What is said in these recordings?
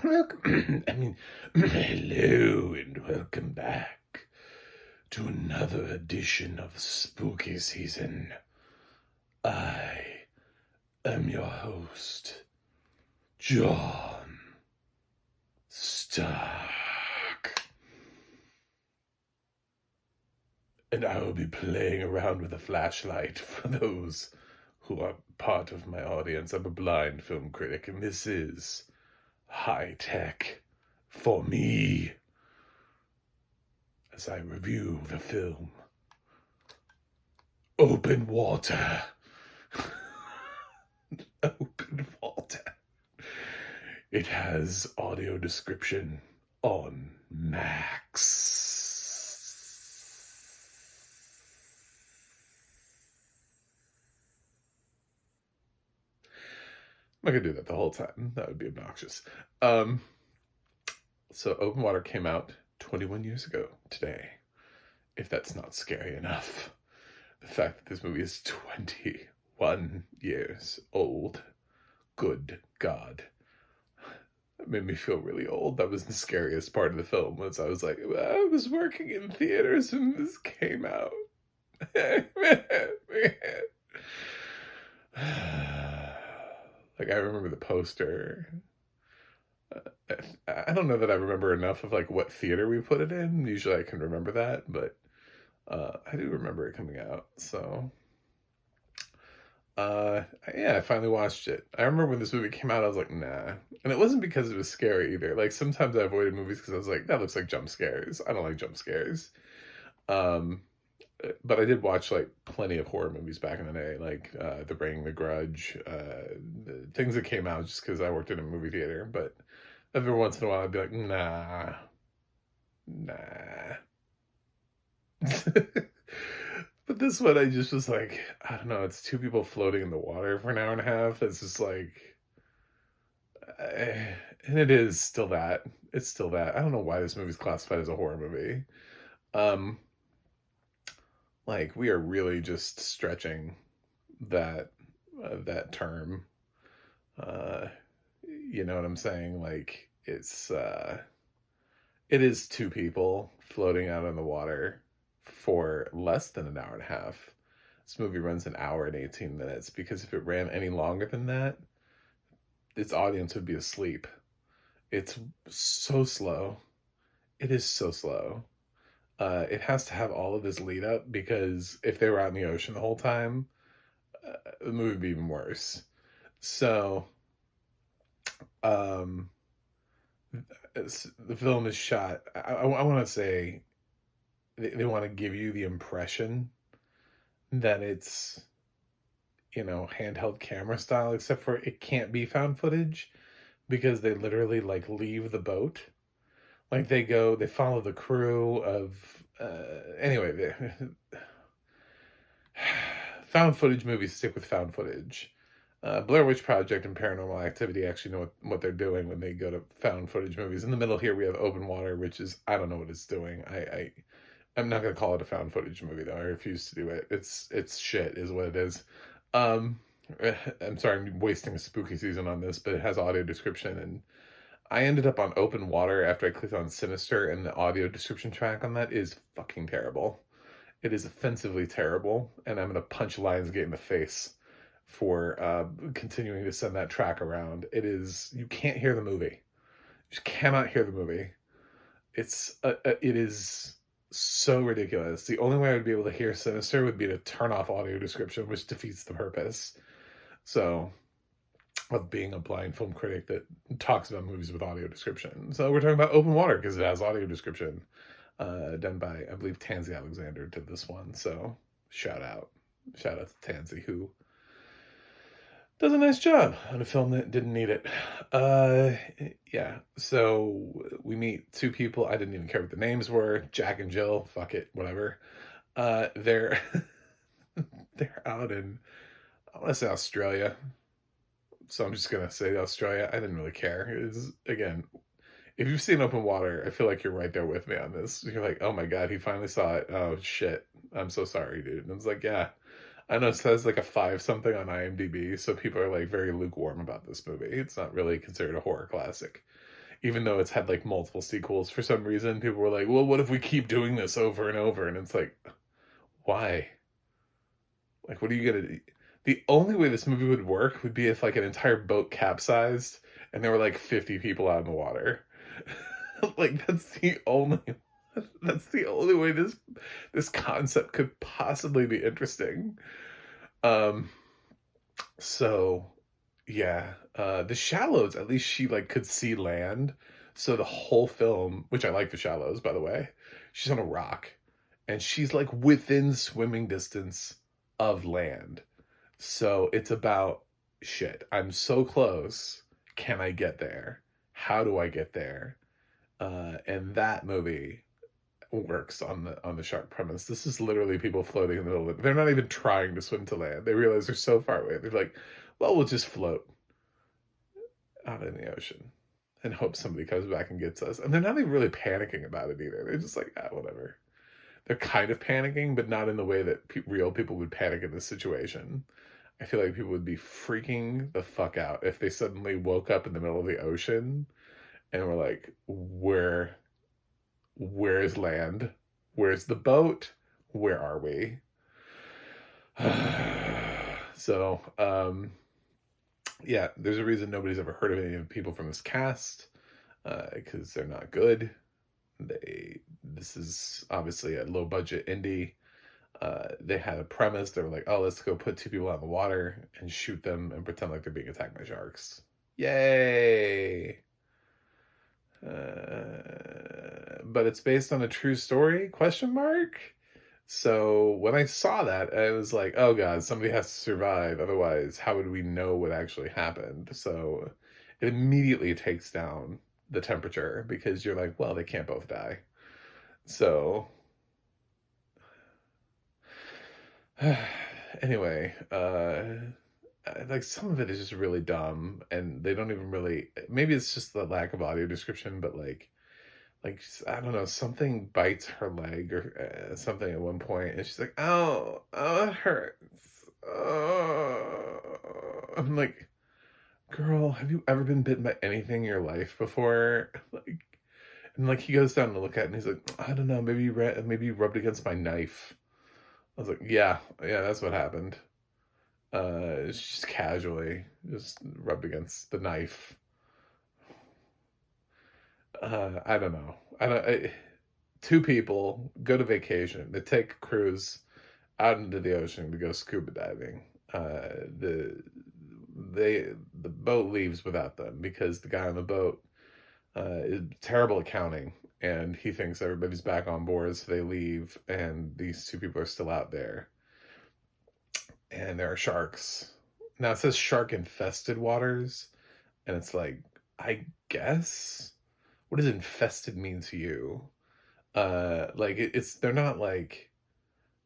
Welcome, hello and welcome back to another edition of Spooky Season. I am your host, John Stark. And I will be playing around with a flashlight for those who are part of my audience. I'm a blind film critic, and this is high tech for me as I review the film Open Water. Open Water. It has audio description on Max. I'm not gonna do that the whole time. That would be obnoxious. So Open Water came out 21 years ago today. If that's not scary enough. The fact that this movie is 21 years old. Good God. It made me feel really old. That was the scariest part of the film, was I was like, I was working in theaters when this came out. Like, I remember the poster. I don't know that I remember enough of like what theater we put it in. Usually I can remember that, but I do remember it coming out. So yeah, I finally watched it. I remember when this movie came out, I was like, nah. And it wasn't because it was scary either. Like, sometimes I avoided movies because I was like, that looks like jump scares. I don't like jump scares. But I did watch like plenty of horror movies back in the day, like The Ring, The Grudge, the things that came out just because I worked in a movie theater. But every once in a while I'd be like, nah. But this one, I just was like, I don't know, it's two people floating in the water for an hour and a half. It's just like, and it is still that. It's still that. I don't know why this movie's classified as a horror movie. Like, we are really just stretching that that term. You know what I'm saying? Like, it is two people floating out in the water for less than an hour and a half. This movie runs an hour and 18 minutes because if it ran any longer than that, its audience would be asleep. It's so slow. It is so slow. It has to have all of this lead up because if they were out in the ocean the whole time, the movie would be even worse. So, the film is shot. I want to say they want to give you the impression that it's, handheld camera style, except for it can't be found footage because they literally like leave the boat. Like they follow the crew of, anyway, found footage movies stick with found footage. Blair Witch Project and Paranormal Activity actually know what they're doing when they go to found footage movies. In the middle here we have Open Water, which is, I don't know what it's doing. I'm not going to call it a found footage movie though. I refuse to do it. It's shit is what it is. I'm sorry, I'm wasting a spooky season on this, but it has audio description, and I ended up on Open Water after I clicked on Sinister, and the audio description track on that is fucking terrible. It is offensively terrible, and I'm going to punch Lionsgate in the face for continuing to send that track around. It is, you can't hear the movie. You just cannot hear the movie. It is so ridiculous. The only way I would be able to hear Sinister would be to turn off audio description, which defeats the purpose. So, of being a blind film critic that talks about movies with audio description. So we're talking about Open Water because it has audio description, done by, I believe, Tansy Alexander did this one. So shout out to Tansy, who does a nice job on a film that didn't need it. Yeah, so we meet two people. I didn't even care what the names were. Jack and Jill, fuck it, whatever. They're they're out in, I want to say Australia. So I'm just going to say Australia. I didn't really care. It was, again, if you've seen Open Water, I feel like you're right there with me on this. You're like, oh my God, he finally saw it. Oh shit. I'm so sorry, dude. And I was like, yeah. I know it says like a 5 something on IMDb, so people are like very lukewarm about this movie. It's not really considered a horror classic. even though it's had like multiple sequels for some reason. People were like, well, what if we keep doing this over and over? And it's like, why? Like, what are you gonna do? The only way this movie would work would be if like an entire boat capsized and there were like 50 people out in the water. Like that's the only way this concept could possibly be interesting. Um so yeah, The Shallows, at least she like could see land. So the whole film, which I like The Shallows by the way, she's on a rock and she's like within swimming distance of land. So it's about shit. I'm so close. Can I get there? How do I get there? And that movie works on the shark premise. This is literally people floating in the middle of it. They're not even trying to swim to land. They realize they're so far away. They're like, well, we'll just float out in the ocean and hope somebody comes back and gets us. And they're not even really panicking about it either. They're just like, ah, whatever. They're kind of panicking, but not in the way that real people would panic in this situation. I feel like people would be freaking the fuck out if they suddenly woke up in the middle of the ocean and were like, where's land? Where's the boat? Where are we? So, yeah, there's a reason nobody's ever heard of any of the people from this cast, because they're not good. This is obviously a low budget indie. They had a premise. They were like, oh, let's go put two people out in the water and shoot them and pretend like they're being attacked by sharks. Yay! But it's based on a true story? Question mark? So when I saw that, I was like, oh god, somebody has to survive. Otherwise, how would we know what actually happened? So it immediately takes down the temperature because you're like, well, they can't both die. So anyway, like some of it is just really dumb and they don't even really, maybe it's just the lack of audio description, but like I don't know, something bites her leg or something at one point, and she's like, oh, it hurts. Oh. I'm like, girl, have you ever been bitten by anything in your life before? Like, and like he goes down to look at it, and he's like, I don't know, maybe you rubbed against my knife. I was like, yeah, that's what happened. It's just casually just rubbed against the knife. I don't know. Two people go to vacation. They take a cruise out into the ocean to go scuba diving. The boat leaves without them because the guy on the boat is terrible at counting, and he thinks everybody's back on board, so they leave, and these two people are still out there, and there are sharks. Now it says shark infested waters, and it's like, I guess, what does infested mean to you? Like it's they're not like,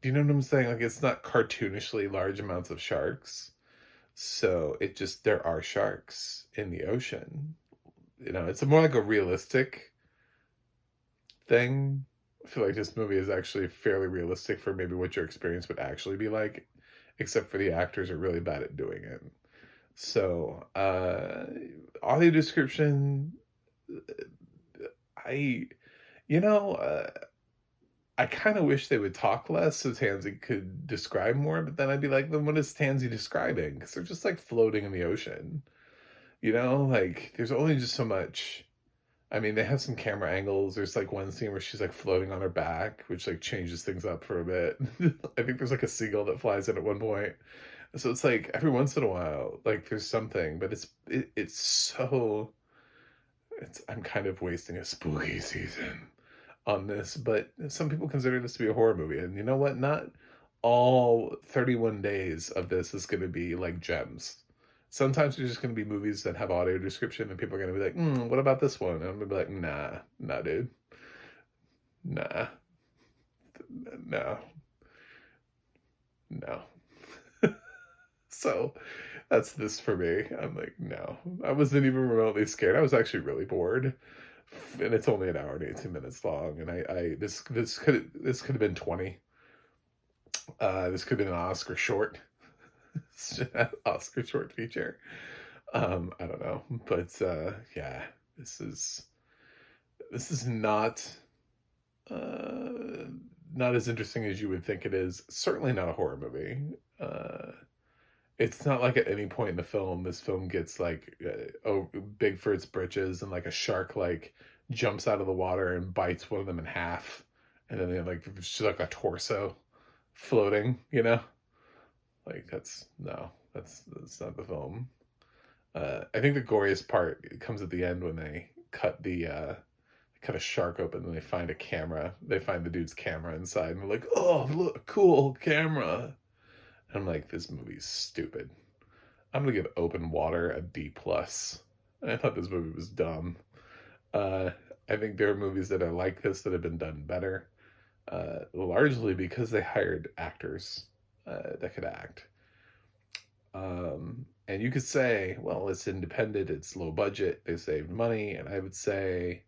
do you know what I'm saying? Like it's not cartoonishly large amounts of sharks. So it just, there are sharks in the ocean. You know, it's more like a realistic thing. I feel like this movie is actually fairly realistic for maybe what your experience would actually be like, except for the actors are really bad at doing it. So, audio description, I, you know, I kind of wish they would talk less so Tansy could describe more, but then I'd be like, then what is Tansy describing? Because they're just like floating in the ocean. You know, like there's only just so much. I mean, they have some camera angles. There's like one scene where she's like floating on her back, which like changes things up for a bit. I think there's like a seagull that flies in at one point. So it's like every once in a while, like there's something, but it's so, I'm kind of wasting a spooky season on this, but some people consider this to be a horror movie, and you know what? Not all 31 days of this is going to be like gems. Sometimes there's just going to be movies that have audio description, and people are going to be like, what about this one? And I'm going to be like, nah, dude. Nah, no, no. So that's this for me. I'm like, no. I wasn't even remotely scared. I was actually really bored. And it's only an hour and 18 minutes long. And this could have been 20. This could have been an Oscar short. Oscar short feature. I don't know. But yeah. This is uh, not as interesting as you would think it is. Certainly not a horror movie. Uh, it's not like at any point in the film, this film gets like oh big for its britches, and like a shark like jumps out of the water and bites one of them in half, and then they have like it's just like a torso floating. Like that's no, that's not the film. I think the goriest part comes at the end when they cut a shark open and they find a camera. They find the dude's camera inside and they're like, "Oh, look, cool camera." And I'm like, "This movie's stupid." I'm gonna give Open Water a D plus. I thought this movie was dumb. Uh, I think there are movies that are like this that have been done better, largely because they hired actors that could act. And you could say, well, it's independent, it's low budget, they saved money, and I would say,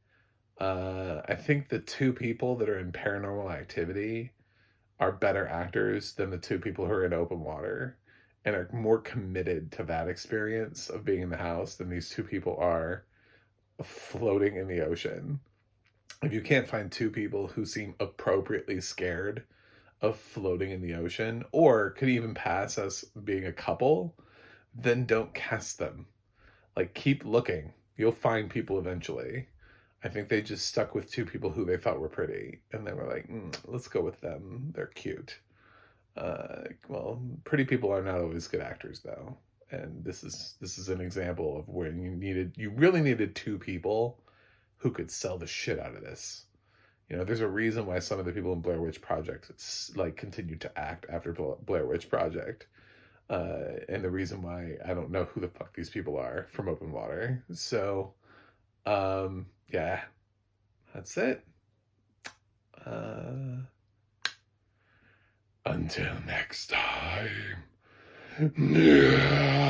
I think the two people that are in Paranormal Activity are better actors than the two people who are in Open Water, and are more committed to that experience of being in the house than these two people are floating in the ocean. If you can't find two people who seem appropriately scared of floating in the ocean, or could even pass as being a couple, then don't cast them. Like, keep looking. You'll find people eventually. I think they just stuck with two people who they thought were pretty, and they were like, let's go with them. They're cute. Well, pretty people are not always good actors, though. And this is an example of where you really needed two people who could sell the shit out of this. There's a reason why some of the people in Blair Witch Project like continued to act after Blair Witch Project, and the reason why I don't know who the fuck these people are from Open Water. So, yeah, that's it. Until next time. Yeah.